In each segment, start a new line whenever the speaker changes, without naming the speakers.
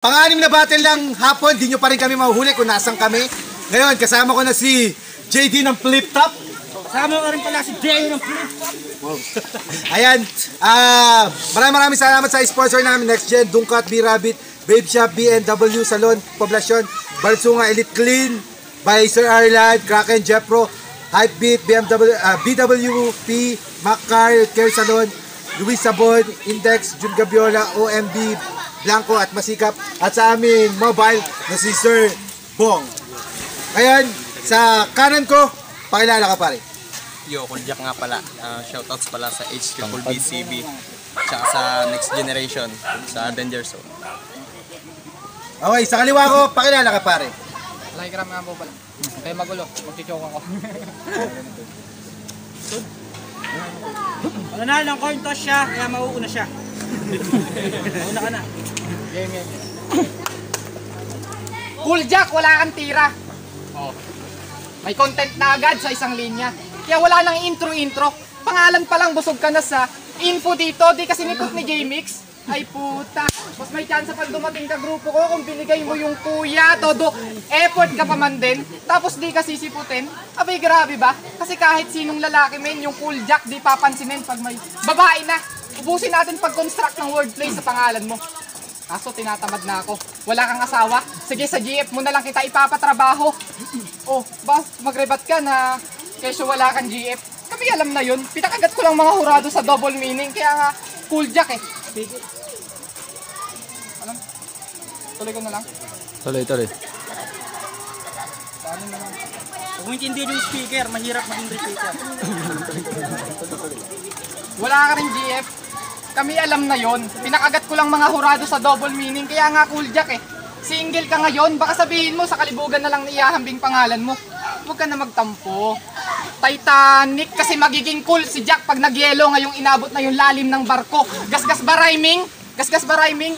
Pang-anim na battle lang hapon, di nyo pa rin kami mahuhuli kung nasan kami. Ngayon, kasama ko na si JD ng Flip Top.
Kasama ko rin pala si JD ng Flip Top.
Wow. Ayan, maraming salamat sa sponsor namin, Next Gen, Dungkat, B-Rabbit, Babe Shop, B&W, Salon, Poblacion, Balsunga, Elite Clean, by Sir Arlan, Kraken, Jeffro, Hypebeat, BMW, BWP, Macar, Care Salon, Luis Sabon, Index, Jun Gabiola, OMB, Blanco at Masikap, at sa aming mobile na si Sir Bong. Ngayon, sa kanan ko, pakilala ka pare.
Yo, Kuljak nga pala. Shoutouts pala sa HBBCB tsaka sa Next Generation sa Danger Zone.
Okay, sa kaliwa ko, pakilala ka pare.
Laikram nga po pala. Kaya magulo, magchichoke ako. Mananalo ng coin toss siya, kaya mauuna siya. Mauna ka na. Game.
Kuljak, wala kang tira. Oh. May content na agad sa isang linya. Kaya wala nang intro. Pangalan pa lang busog ka na sa info dito. Di kasi nipot ni J-Mix. Ay puta. Mas may chance pag dumating ka grupo ko kung binigay mo yung kuya. Todo effort ka pa man din. Tapos di ka sisiputin. Abay grabe ba? Kasi kahit sinong lalaki men, yung Kuljak di papansinin pag may babae na. Ubusin natin pag-construct ng wordplay sa pangalan mo. Kaso tinatamad na ako. Wala kang asawa? Sige, sa GF mo na lang kita ipapatrabaho. Oh, bas, magrebat ka na kesyo wala kang GF. Kami alam na yun. Pinakagat ko lang mga hurado sa double meaning. Kaya nga, Kuljak eh. Sige. Alam? Tuloy ko na lang.
Tuloy.
Paano na lang?
Kung hindi yung speaker, mahirap maging repeater.
Wala ka rin GF. Kami alam na yon. Pinakagat ko lang mga hurado sa double meaning. Kaya nga Kuljak eh. Single ka ngayon. Baka sabihin mo sa kalibugan na lang iahambing pangalan mo. Huwag ka na magtampo. Titanic kasi magiging cool si Jack pag nagyelo ngayong inabot na yung lalim ng barko. Gasgas ba rhyming?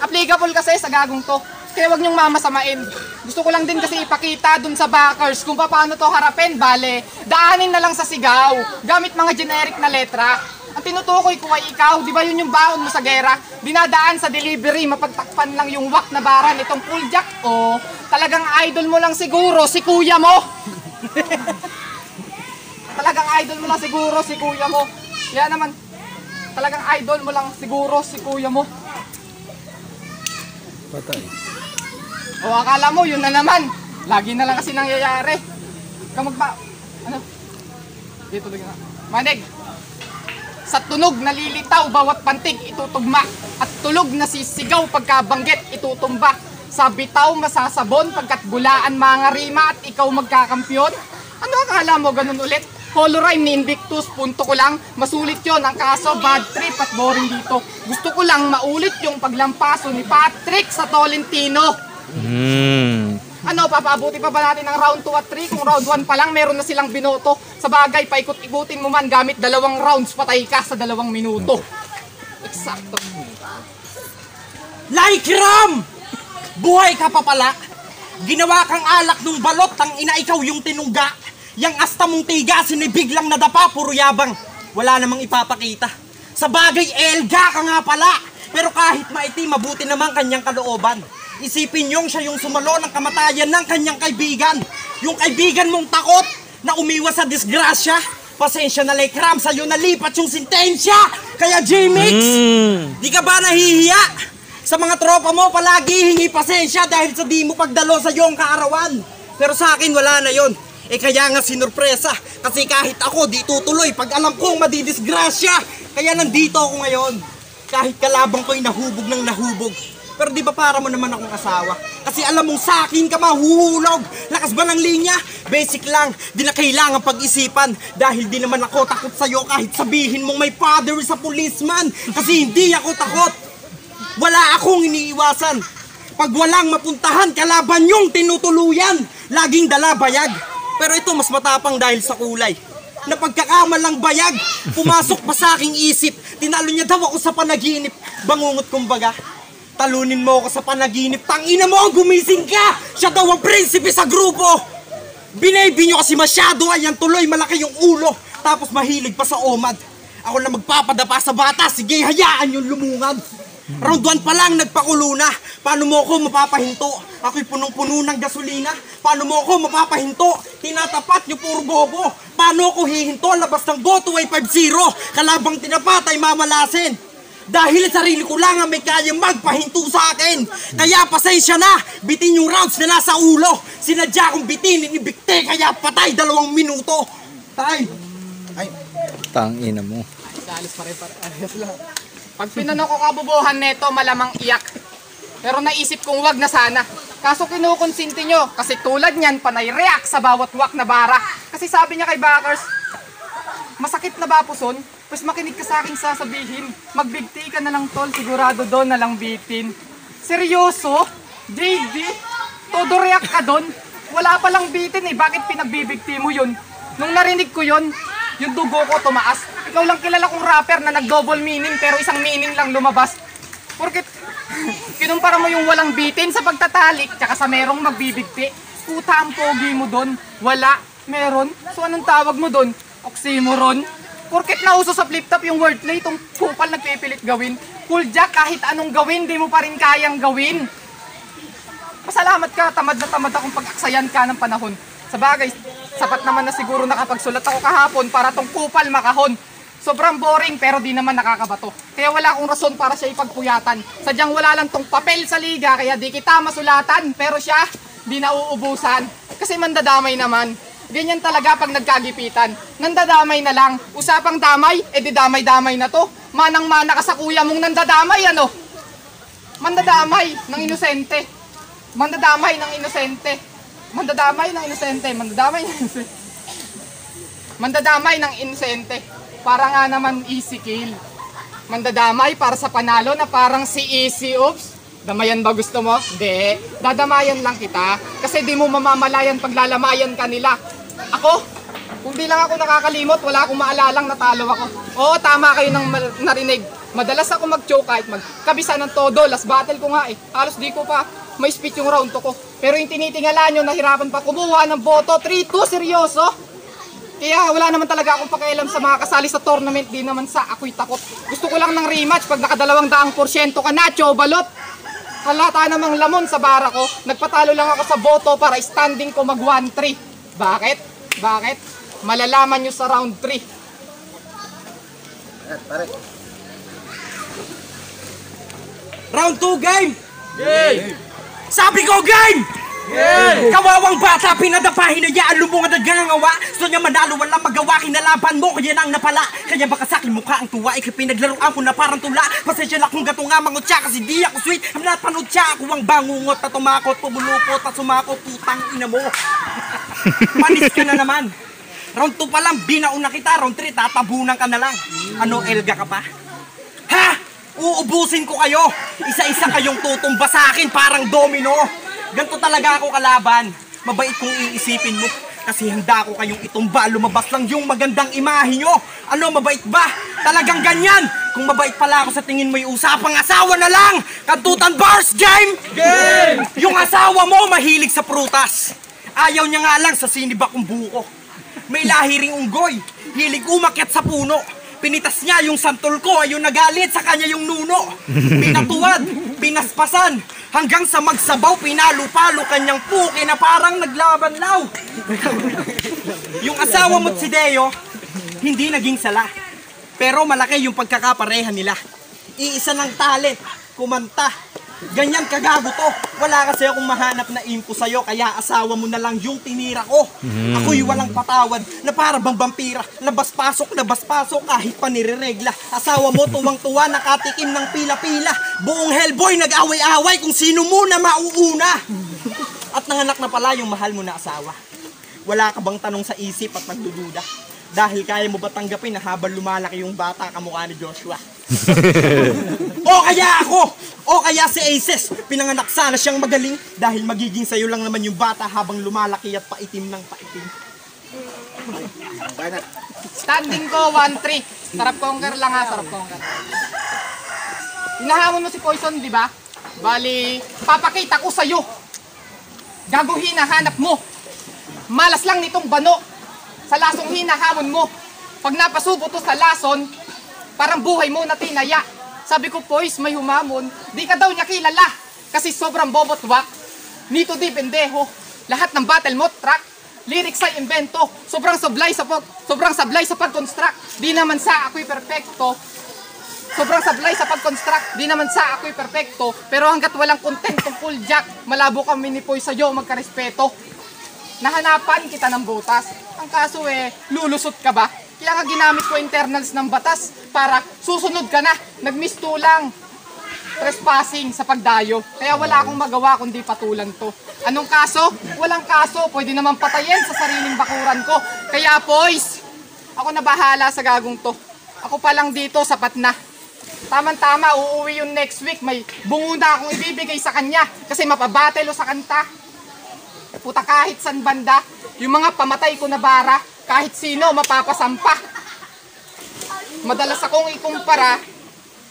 Applicable kasi sa gagong to. Kaya wag niyong mamasamain. Gusto ko lang din kasi ipakita dun sa backers kung paano to harapin. Bale, daanin na lang sa sigaw. Gamit mga generic na letra. Ang tinutukoy ko ay ikaw, di ba yun yung baon mo sa gera? Dinadaan sa delivery, mapagtakpan lang yung wak na bara nitong Kuljak. O, talagang idol mo lang siguro si kuya mo. Talagang idol mo lang siguro si kuya mo. Yan naman, talagang idol mo lang siguro si kuya mo.
Patay.
O, akala mo, yun na naman. Lagi na lang kasi nangyayari. Ano? Dito na. Manig. Sa tunog nalilitaw bawat pantig itutugma at tulog na sisigaw pagkabanggit itutumba. Sa bitaw masasabon pagkat bulaan mga rima at ikaw magkakampyon. Ano akala mo ganun ulit? Hollow rhyme ni Invictus, punto ko lang. Masulit yon ang kaso, bad trip at boring dito. Gusto ko lang maulit yung paglampaso ni Patrick sa Tolentino. Ano, papabuti pa ba natin ng round 2 at 3? Kung round 1 pa lang, meron na silang binoto. Sa bagay, paikot-ikutin mo man gamit 2 rounds, patay ka sa 2 minuto. Eksakto.
Laikram! Buhay ka pa pala. Ginawa kang alak nung balot, tang ina ikaw yung tinungga. Yang asta mong tiga, sinibig lang nadapa, puro yabang. Wala namang ipapakita. Sa bagay, elga ka nga pala. Pero kahit maitim, mabuti naman kanyang kalooban. Isipin yung siya yung sumalo ng kamatayan ng kanyang kaibigan. Yung kaibigan mong takot na umiwas sa disgrasya. Pasensya na Laikram, sa'yo nalipat yung sintensya. Kaya J-Mix, di ka ba nahihiya? Sa mga tropa mo palagi hingi pasensya dahil sa di mo pagdalo sa iyong kaarawan. Pero sa akin wala na yon. Kaya nga sinurpresa. Kasi kahit ako di tutuloy pag alam kong madidisgrasya. Kaya nandito ako ngayon. Kahit kalabang ko'y nahubog ng nahubog. Pero di ba para mo naman akong asawa? Kasi alam mong sa akin ka mahuhulog. Lakas ba ng linya? Basic lang, di na kailangan pag-isipan. Dahil di naman ako takot sa'yo kahit sabihin mong may father sa policeman. Kasi hindi ako takot. Wala akong iniiwasan. Pag walang mapuntahan, kalaban yung tinutuluyan. Laging dala bayag. Pero ito mas matapang dahil sa kulay. Na pagkakamalang bayag, pumasok pa sa aking isip. Tinalo niya daw ako sa panaginip. Bangungot kumbaga. Talunin mo ako sa panaginip. Tangina mo, gumising ka! Siya daw ang prinsipe sa grupo! Binaybi nyo kasi masyado. Ayan tuloy, malaki yung ulo. Tapos mahilig pa sa omad. Ako na magpapadapa sa bata. Sige, hayaan yung lumungad. Round 1 pa lang, nagpakulo na. Paano mo ako mapapahinto? Ako'y punong-puno ng gasolina. Paano mo ako mapapahinto? Tinatapat niyo puro bobo. Paano ako hihinto? Labas ng Goto ay 5-0. Kalabang tinapat ay mamalasin. Dahil sarili ko lang ang may kayang magpahinto sa akin. Kaya pasensya na, bitin yung rounds na nasa ulo. Sinadya kong bitin, inibikte, kaya patay 2 minuto. Time!
Ay,
Tangina mo.
Alis pa rin. Pag pinanong ko kabubuhan neto, malamang iyak. Pero naisip kong wag na sana. Kaso kinukonsinti nyo, kasi tulad niyan, panay react sa bawat wak na bara. Kasi sabi niya kay Backers, masakit na ba puson? Pues makinig ka sa aking sasabihin. Magbigti ka na lang tol, sigurado doon na lang bitin. Seryoso? JD? Todo react ka doon? Wala palang bitin eh, bakit pinagbibigti mo yun? Nung narinig ko yun, yung dugo ko tumaas. Ikaw lang kilala kong rapper na nag-double meaning pero isang meaning lang lumabas. Porket kinumpara mo yung walang bitin sa pagtatalik tsaka sa merong magbibigti. Puta ang pogi mo doon. Wala. Meron. So anong tawag mo doon? Oxymoron. Porket nauso sa flip-top yung wordplay, itong kupal nagpipilit gawin. Cool Jack, kahit anong gawin, di mo pa rin kayang gawin. Pasalamat ka, tamad na tamad akong pag-aksayan ka ng panahon. Sa bagay, sapat naman na siguro nakapagsulat ako kahapon para tong kupal makahon. Sobrang boring pero di naman nakakabato. Kaya wala akong rason para siya ipagpuyatan. Sadyang wala lang tong papel sa liga kaya di kita masulatan. Pero siya, di nauubusan. Kasi mandadamay naman. Ganyan talaga pag nagkagipitan. Nandadamay na lang. Usapang damay, edi damay-damay na to. Manang-mana ka sa kuya mong nandadamay, ano? Mandadamay ng inosente. Mandadamay ng inosente. Mandadamay ng inosente. Mandadamay ng inosente. Mandadamay ng inosente. Para nga naman easy kill. Mandadamay para sa panalo na parang si Easy Oops. Damayan ba gusto mo? Hindi. Dadamayan lang kita. Kasi di mo mamamalayan paglalamayan ka nila. Ako, kung di lang ako nakakalimot, wala akong maalalang natalo ako. Oo, tama kayo ng narinig. Madalas ako mag-choke kahit magkabisa ng todo. Last battle ko nga eh. Halos di ko pa may speech yung round to ko. Pero yung tinitingala nyo, nahirapan pa kumuha ng boto. 3-2, seryoso? Kaya wala naman talaga akong pakialam sa mga kasali sa tournament. Di naman sa ako'y takot. Gusto ko lang ng rematch pag naka 200% ka na, Chobalot. Halata namang lamon sa bara ko. Nagpatalo lang ako sa boto para standing ko mag 1-3. Bakit? Bakit? Malalaman nyo sa round 3.
pare.
Round 2 game! Sabi ko game! Kawawang bata, pinadapa, hinayaan lumungan at gangangawa. Gusto niya manalo, walang magawa, kinalaban mo, kaya nang napala. Kaya baka sa akin mukha ang tuwa, pinaglaruan ko na parang tula. Pasensya na kung gato nga mangot siya, kasi di ako sweet. Napanood siya, ako ang bangungot na tumakot, pumulupot at sumakot, putang ina mo. Panis ka na naman. Round 2 pa lang, binauna kita, round 3, tatabunan ka na lang. Ano, Elga ka pa? Ha? Uubusin ko kayo. Isa-isa kayong tutumba sa akin, parang domino. Ganto talaga ako kalaban. Mabait kung iisipin mo. Kasi handa ko kayong itumba. Lumabas lang yung magandang imahe nyo. Ano, mabait ba? Talagang ganyan. Kung mabait pala ako sa tingin mo yung usapang asawa na lang. Kantutan bars, game! Game! Yung asawa mo mahilig sa prutas. Ayaw niya nga lang sa sinibakong buko. May lahi ring unggoy. Hilig umakyat sa puno. Pinitas niya yung santol ko, ayun nagalit sa kanya yung nuno. Pinatuwad, pinaspasan, hanggang sa magsabaw, pinalo-palo kanyang puki na parang naglaban-law. Yung asawa mo't si Deo, hindi naging sala. Pero malaki yung pagkakapareha nila. Iisa ng talent, kumanta. Ganyan kagago to. Wala kasi akong mahanap na info sa'yo, kaya asawa mo na lang yung tinira ko. Ako'y walang patawad na para bang vampira. Labas-pasok, kahit pa nireregla. Asawa mo tuwang-tuwa, nakatikim ng pila-pila. Buong Hellboy nag-away-away kung sino muna mauuna. At nanganak na pala yung mahal mo na asawa. Wala ka bang tanong sa isip at nagdududa? Dahil kaya mo ba tanggapin na habang lumalaki yung bata kamukha ni Joshua? O kaya ako! O kaya si Aces! Pinanganak sana siyang magaling dahil magiging sayo lang naman yung bata habang lumalaki at paitim ng paitim.
Standing ko 1-3. Sarap conquer lang ha, sarap conquer. Hinahamon mo si Poison, di ba? Bali, papakita ko sa'yo. Gago hinahanap mo. Malas lang nitong bano. Sa lasong hinahamon mo. Pag napasubo to sa lason, parang buhay mo na tinaya. Sabi ko, Poise, may humamon. Di ka daw niya kilala. Kasi sobrang bobot wak. Nito di pendeho. Lahat ng battle mo track. Lyrics ay invento. Sobrang sablay sa pag-construct. Di naman sa ako'y perfecto. Sobrang sablay sa pag-construct. Di naman sa ako'y perfecto. Pero hanggat walang content tong Cool Jack, malabo kami ni Poise sa'yo magkarespeto. Nahanapan kita ng butas. Ang kaso lulusot ka ba? Kaya nga ginamit ko internals ng batas para susunod ka na. Nagmistulang trespassing sa pagdayo. Kaya wala akong magawa kundi patulan to. Anong kaso? Walang kaso. Pwede naman patayin sa sariling bakuran ko. Kaya Poise, ako na bahala sa gagong to. Ako pa lang dito, sapat na. Tama-tama, uuwi yung next week. May bunguna akong ibibigay sa kanya kasi mapabatelo sa kanta. Puta kahit san banda, yung mga pamatay ko na bara, kahit sino mapapasampa. Madalas akong ikumpara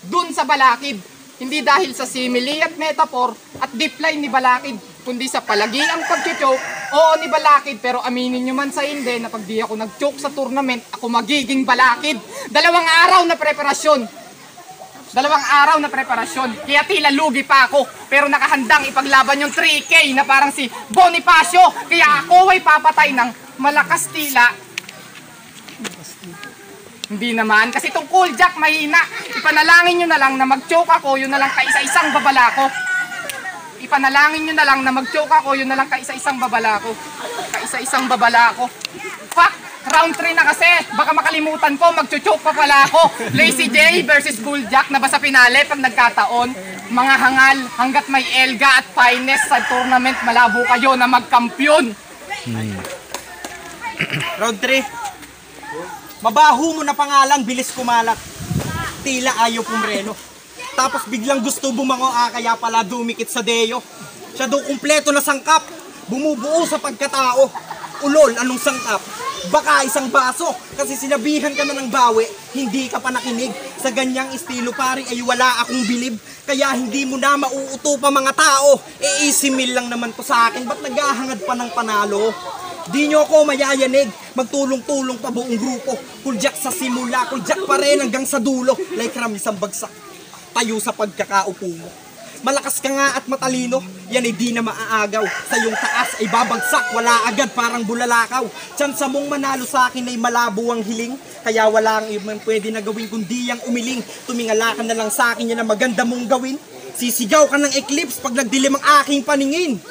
dun sa Balakid. Hindi dahil sa simile at metaphor at deep line ni Balakid, kundi sa palagi ang pag-choke. Oo ni Balakid, pero aminin nyo man sa hindi na pag di ako nag-choke sa tournament, ako magiging Balakid. 2 araw na preparasyon. 2 araw na preparasyon. Kaya tila lugi pa ako, pero nakahandang ipaglaban yung 3K na parang si Bonifacio. Kaya ako ay papatay ng malakas tila. Hindi naman, kasi itong Cool Jack mahina. Ipanalangin nyo na lang na mag-choke ako, yun na lang kaisa-isang babala ko. Ipanalangin nyo na lang na mag-choke ako, yun na lang kaisa-isang babala ko. Kaisa-isang babala ko. Fuck! Round 3 na kasi, baka makalimutan ko, mag-choke pa pala ako. Lazy J versus Cool Jack na ba sa finale pag nagkataon? Mga hangal, hanggat may Elga at Finest sa tournament, malabo kayo na magkampiyon.
Round 3. Mabaho mo na pangalan, bilis kumalat. Tila ayaw pumreno. Tapos biglang gusto bumango, kaya pala dumikit sa deyo. Siya daw kumpleto na sangkap, bumubuo sa pagkatao. Ulol, anong sangkap? Baka isang baso, kasi sinabihan ka na ng bawi, hindi ka pa nakinig. Sa ganyang estilo pari ay wala akong bilib, kaya hindi mo na mauuto pa mga tao. Isimil lang naman to sa akin, ba't naghahangad pa ng panalo? Di nyo ako mayayanig, magtulong-tulong pa buong grupo. Cool Jack sa simula, Cool Jack pa rin hanggang sa dulo. Like Ram isang bagsak, tayo sa pagkakaupo mo. Malakas ka nga at matalino, yan ay di na maaagaw. Sa iyong taas ay babagsak, wala agad parang bulalakaw. Tsansa mong manalo sa akin ay malabo ang hiling, kaya wala ang ibang pwede na gawin kundi ang umiling. Tumingala ka na lang sa akin, yan ang maganda mong gawin. Sisigaw ka ng eclipse pag nagdilim ang aking paningin.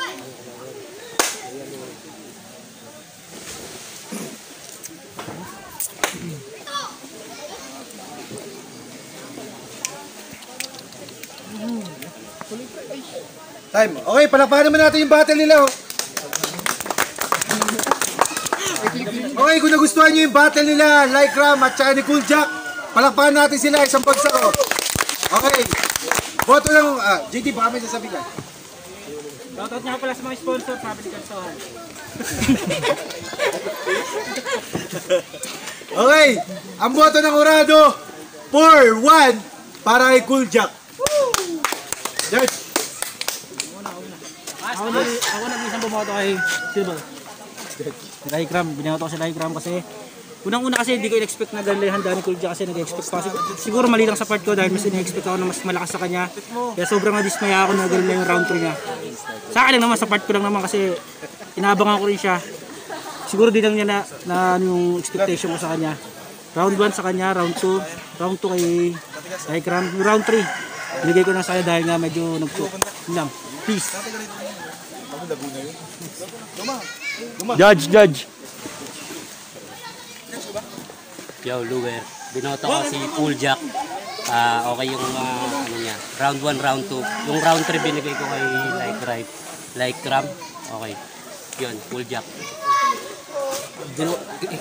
Time. Okay, palakpakan naman natin yung battle nila. Okay, kung nagustuhan nyo yung battle nila, Like Ram at saka ni Cool Jack, palakpakan natin sila, isang bagsak. Okay. Boto lang, JD, baka may sasabihin ka.
Shoutout nga pala sa mga sponsor, sabi ni Kansohan.
Okay, ang boto ng Urado, 4-1 para kay Cool Jack. George.
Ako nag-isang bumoto kay Silver. Kay Ram, binato ko si Like Ram kasi unang-una kasi hindi ko in-expect na galing handa ni Cool Jack kasi nag-expect pa. Siguro mali lang sa part ko dahil mas in-expect ako na mas malakas sa kanya. Kaya sobrang na-dismaya ako na galing yung round 3 niya. Sa akin lang naman, sa part ko lang naman kasi inaabangan ko rin siya. Siguro din lang niya na yung expectation ko sa kanya. Round 1 sa kanya, round 2, round 2 kay Like Ram. Round 3, binigay ko na sa kanya dahil nga medyo nag-choke. Yun lang. Peace. Judge.
Yo, Luwer. Binoto ko si Cool Jack. Okay yung ano niya. Round 1, round 2. Yung round 3 binigay ko kay Like Ram. Okay. Yun, Cool Jack.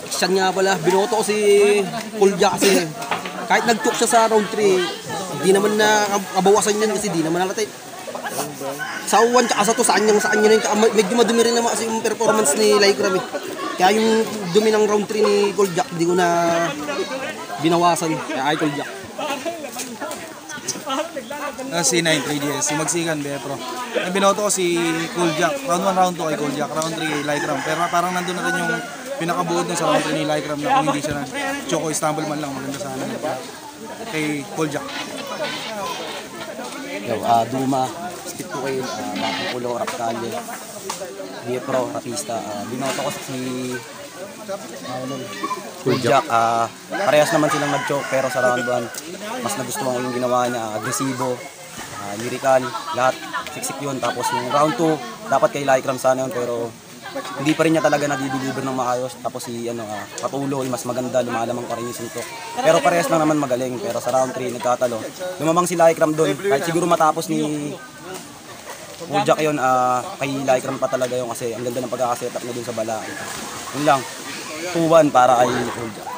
Siya nga pala, binoto ko si Cool Jack kasi kahit nag-took siya sa round 3, hindi naman na kabawasan yun kasi di naman nalatay. Sa 1 tsaka sa 2, saan niya na medyo madumi rin naman kasi yung performance ni Like Ram. Kaya yung dumi ng round 3 ni Cool Jack, hindi ko na binawasan. Kaya ay Cool Jack.
C9 3DS, si Magsikan Bepro. Binoto ko si Cool Jack. Round 1, round 2 kay Cool Jack, round 3 kay Like Ram. Pero parang nandun na rin yung pinakabuod na sa round 3 ni Like Ram na kung hindi siya na Choco Istanbul man lang, maganda sana kay Cool Jack.
Duma, Speed to Whale, Batang Pulo, Rap Calle, Pro, Rapista. Binoto ko si Cool Jack. Parehas naman silang nag-choke pero sa round 1 mas nagustuhan ko yung ginawa niya. Agresibo, lyrical, lahat siksik yun. Tapos yung round 2 dapat kay Lycram sana yun pero hindi pa rin niya talaga nadi-deliver ng maayos. Tapos si Patuloy mas maganda, lumalamang pa rin yung suntok. Pero parehas lang naman magaling. Pero sa round 3 nagkatalo. Lumamang si Lycram doon. Kahit siguro matapos ni Cool Jack yun, kay Lycram pa talaga yun kasi ang ganda ng pagkakasetup niya dun sa bala. Yun lang, 2-1 para kay Cool Jack.